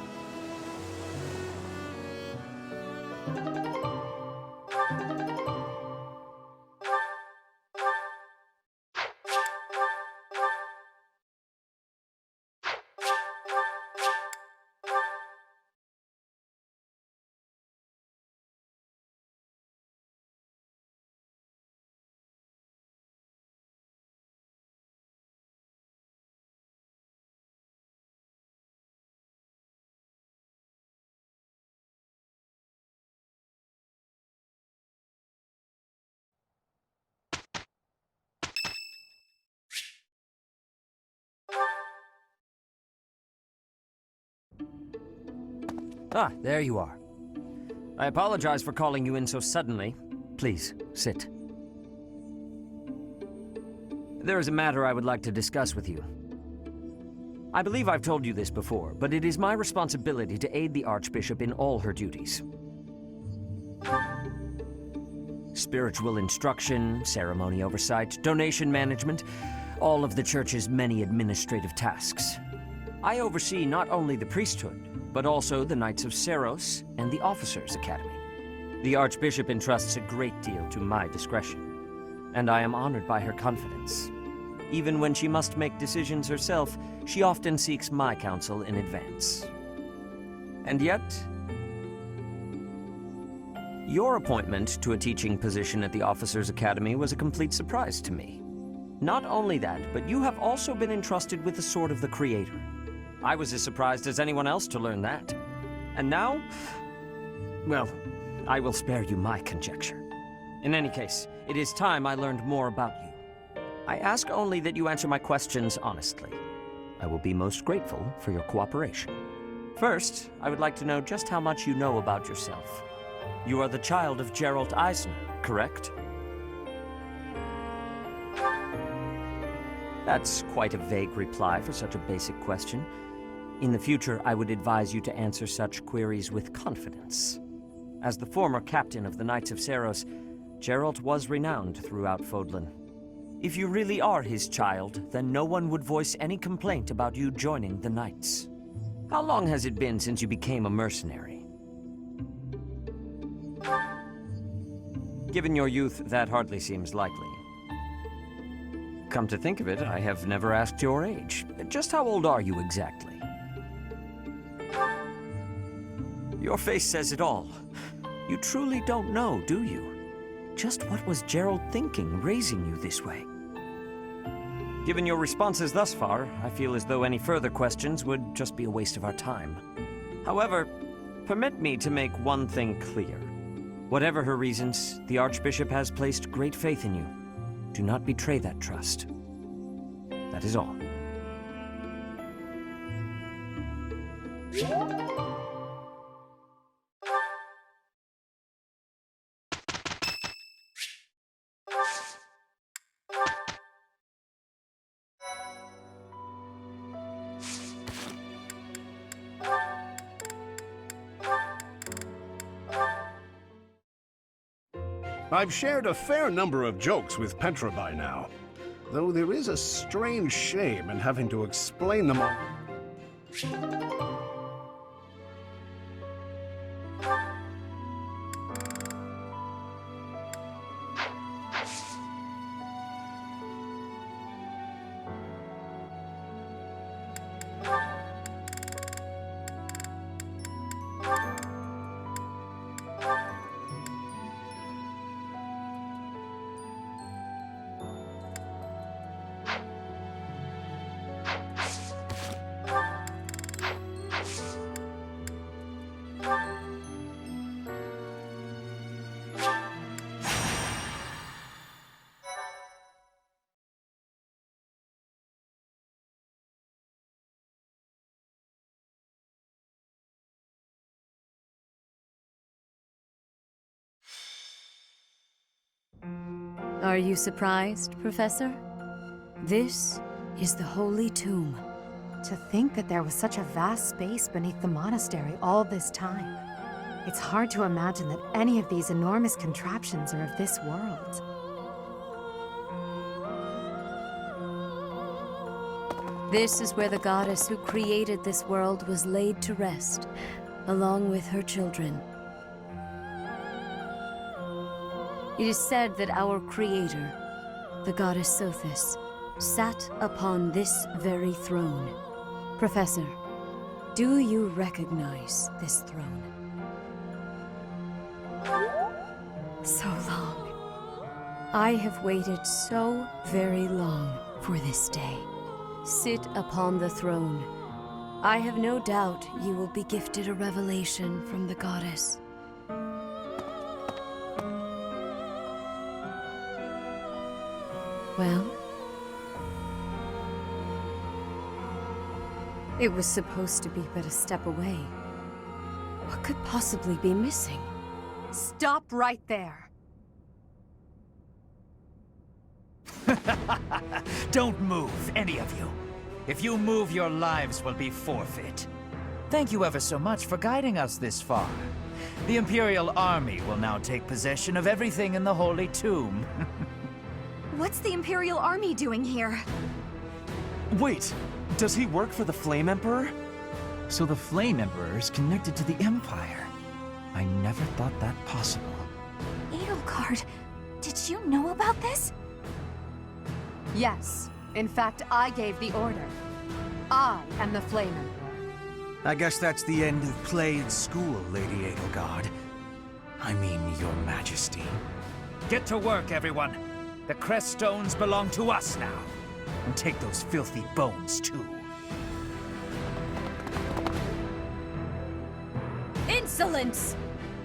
Ah, there you are. I apologize for calling you in so suddenly. Please, sit. There is a matter I would like to discuss with you. I believe I've told you this before, but it is my responsibility to aid the Archbishop in all her duties. Spiritual instruction, ceremony oversight, donation management, all of the Church's many administrative tasks. I oversee not only the priesthood, but also the Knights of Seros and the Officers' Academy. The Archbishop entrusts a great deal to my discretion, and I am honored by her confidence. Even when she must make decisions herself, she often seeks my counsel in advance. And yet, your appointment to a teaching position at the Officers' Academy was a complete surprise to me. Not only that, but you have also been entrusted with the Sword of the Creator. I was as surprised as anyone else to learn that. And now, well, I will spare you my conjecture. In any case, it is time I learned more about you. I ask only that you answer my questions honestly. I will be most grateful for your cooperation. First, I would like to know just how much you know about yourself. You are the child of Geralt Eisner, correct? That's quite a vague reply for such a basic question. In the future, I would advise you to answer such queries with confidence. As the former captain of the Knights of Seiros, Geralt was renowned throughout Fodlan. If you really are his child, then no one would voice any complaint about you joining the Knights. How long has it been since you became a mercenary? Given your youth, that hardly seems likely. Come to think of it, I have never asked your age. Just how old are you exactly? Your face says it all. You truly don't know, do you? Just what was Gerald thinking, raising you this way? Given your responses thus far, I feel as though any further questions would just be a waste of our time. However, permit me to make one thing clear. Whatever her reasons, the Archbishop has placed great faith in you. Do not betray that trust. That is all. I've shared a fair number of jokes with Petra by now, though there is a strange shame in having to explain them all. Are you surprised, Professor? This is the Holy Tomb. To think that there was such a vast space beneath the monastery all this time. It's hard to imagine that any of these enormous contraptions are of this world. This is where the goddess who created this world was laid to rest, along with her children. It is said that our creator, the goddess Sothis, sat upon this very throne. Professor, do you recognize this throne? So long. I have waited so very long for this day. Sit upon the throne. I have no doubt you will be gifted a revelation from the goddess. Well? It was supposed to be but a step away. What could possibly be missing? Stop right there! Don't move, any of you. If you move, your lives will be forfeit. Thank you ever so much for guiding us this far. The Imperial Army will now take possession of everything in the Holy Tomb. What's the Imperial Army doing here? Wait, does he work for the Flame Emperor? So the Flame Emperor is connected to the Empire. I never thought that possible. Edelgard, did you know about this? Yes. In fact, I gave the order. I am the Flame Emperor. I guess that's the end of play in school, Lady Edelgard. I mean, Your Majesty. Get to work, everyone. The crest stones belong to us now. And take those filthy bones, too. Insolence!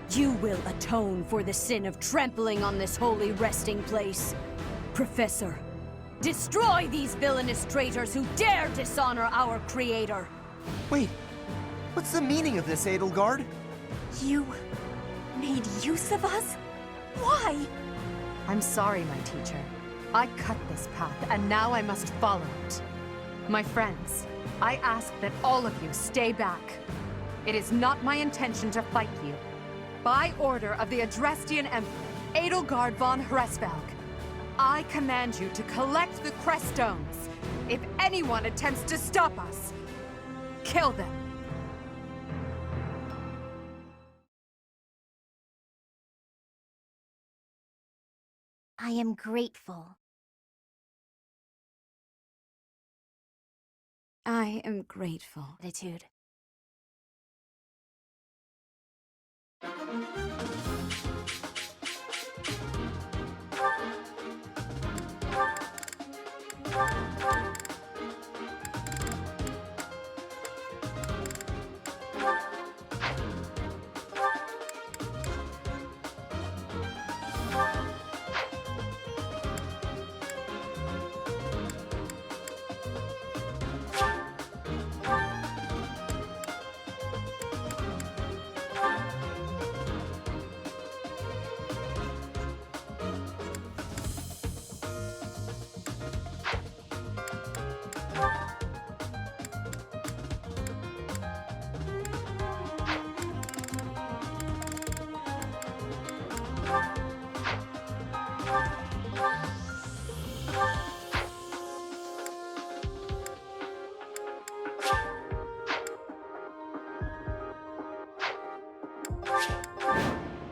You will atone for the sin of trampling on this holy resting place. Professor, destroy these villainous traitors who dare dishonor our creator! Wait, what's the meaning of this, Edelgard? You made use of us? Why? I'm sorry, my teacher. I cut this path, and now I must follow it. My friends, I ask that all of you stay back. It is not my intention to fight you. By order of the Adrestian Emperor, Edelgard von Hresvelg, I command you to collect the crest stones. If anyone attempts to stop us, kill them. I am grateful. I am grateful. Attitude.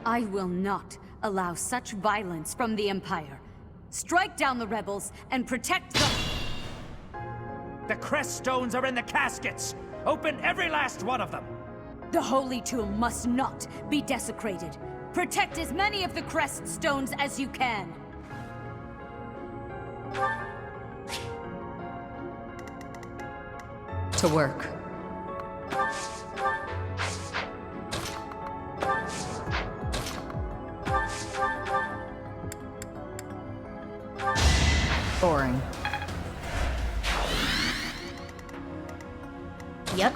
I will not allow such violence from the Empire. Strike down the rebels and protect the... The crest stones are in the caskets! Open every last one of them! The Holy Tomb must not be desecrated. Protect as many of the crest stones as you can. To work. Boring. Yep.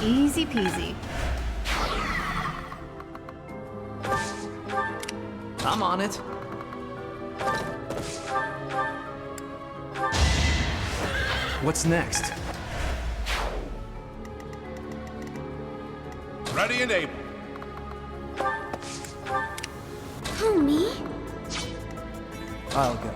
Easy peasy. I'm on it. What's next? Ready and able. Who, me? I'll go.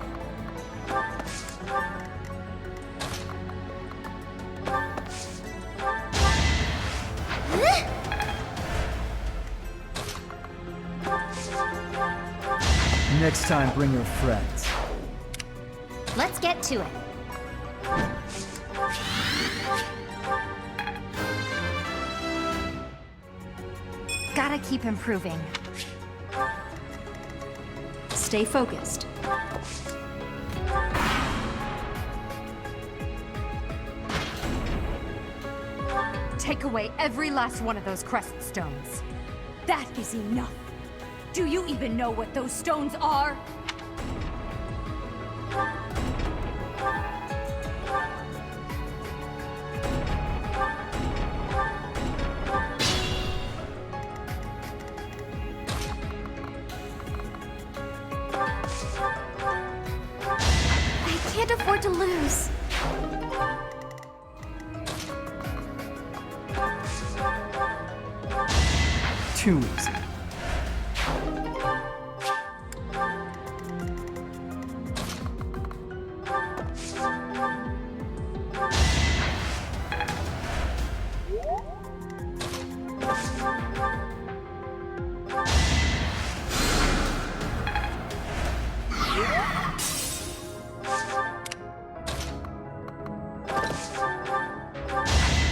Next time, bring your friends. Let's get to it. Gotta keep improving. Stay focused. Take away every last one of those crest stones. That is enough. Do you even know what those stones are? I can't afford to lose. Too easy.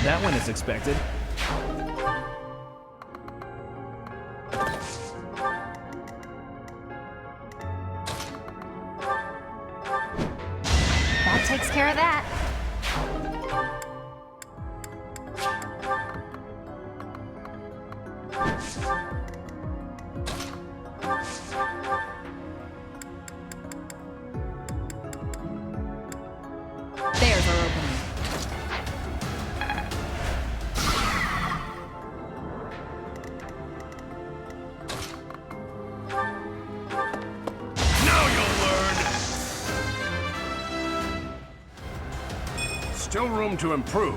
That one is expected. That takes care of that. There's our opening. Still room to improve.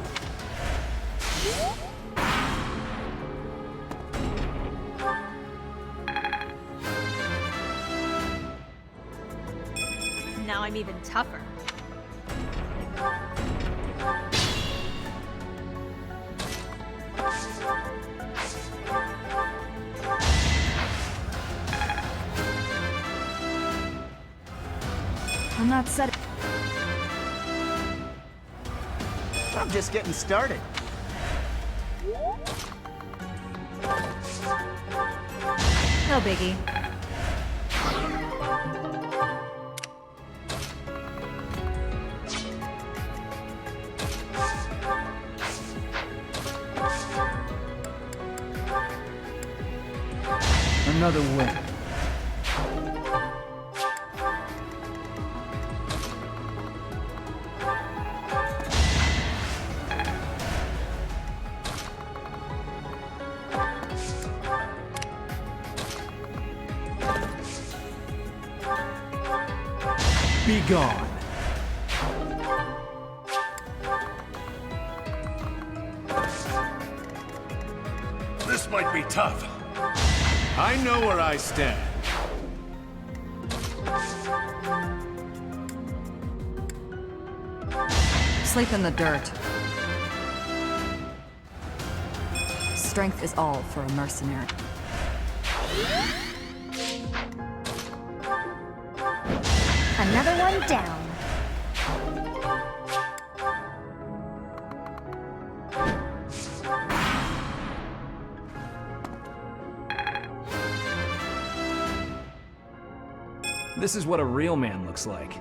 Now I'm even tougher. I'm not set. I'm just getting started. No biggie. Another win. Be gone. This might be tough. I know where I stand. Sleep in the dirt. Strength is all for a mercenary. Another one down. This is what a real man looks like.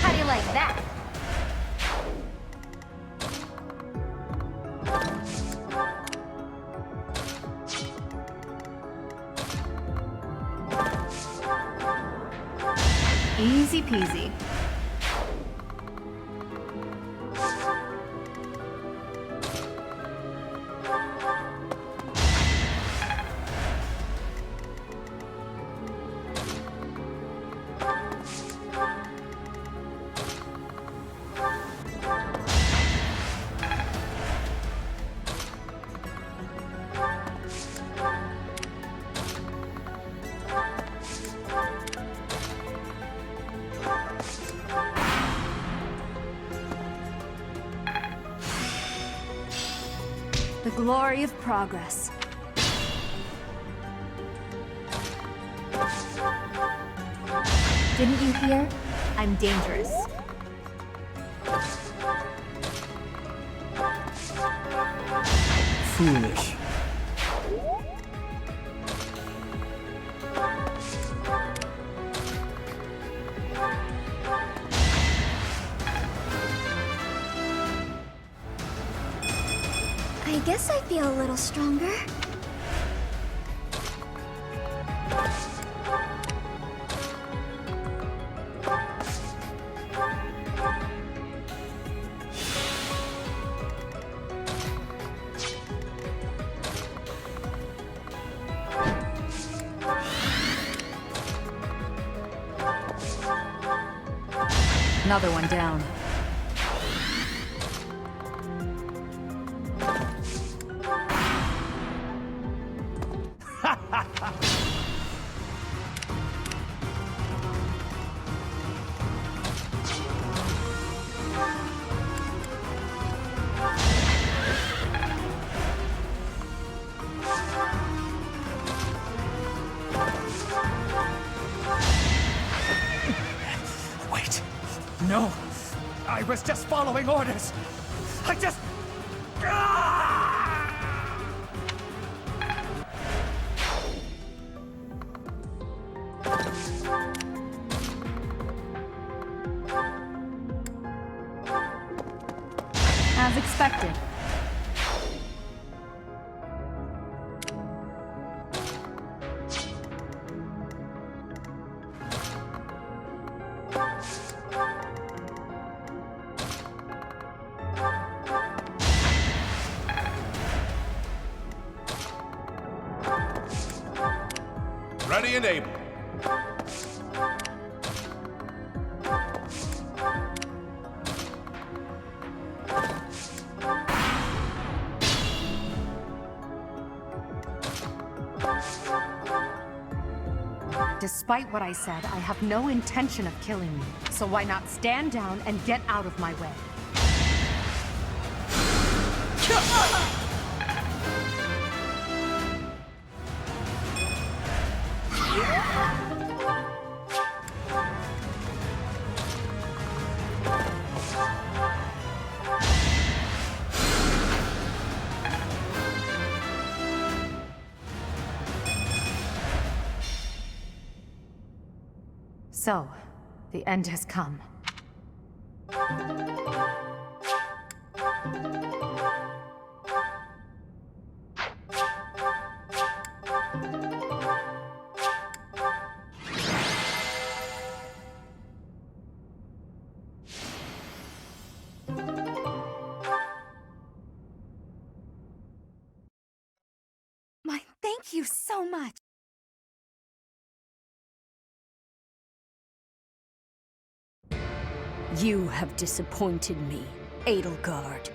How do you like that? Easy peasy. The glory of progress. Didn't you hear? I'm dangerous. Foolish. I guess I feel a little stronger. Another one down. Wait. No. I was just following orders. I just... As expected. Ready and able. Despite what I said, I have no intention of killing you. So why not stand down and get out of my way? So, the end has come. Thank you so much. You have disappointed me, Edelgard.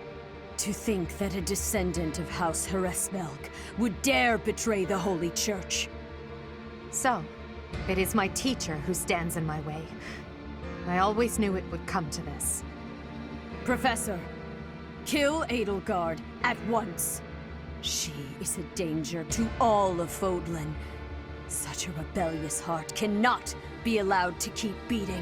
To think that a descendant of House Hresmelk would dare betray the Holy Church. So, it is my teacher who stands in my way. I always knew it would come to this. Professor, kill Edelgard at once. She is a danger to all of Fodlan. Such a rebellious heart cannot be allowed to keep beating.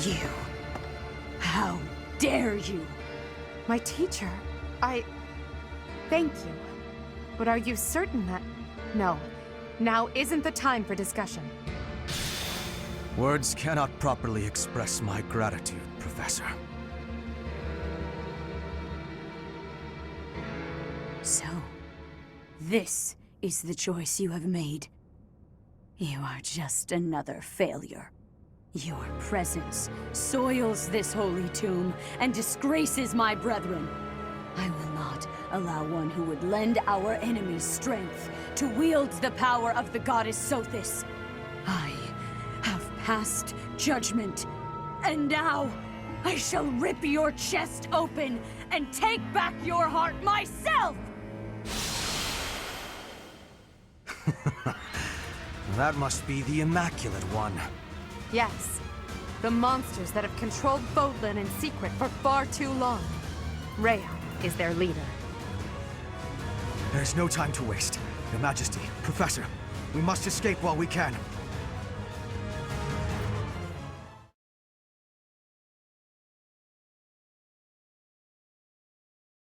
You. How dare you? My teacher, Thank you. But are you certain that... No. Now isn't the time for discussion. Words cannot properly express my gratitude, Professor. So, this is the choice you have made. You are just another failure. Your presence soils this holy tomb and disgraces my brethren. I will not allow one who would lend our enemies strength to wield the power of the goddess Sothis. I have passed judgment, and now I shall rip your chest open and take back your heart myself! That must be the Immaculate One. Yes. The monsters that have controlled Fodlan in secret for far too long. Rhea is their leader. There's no time to waste. Your Majesty, Professor, we must escape while we can.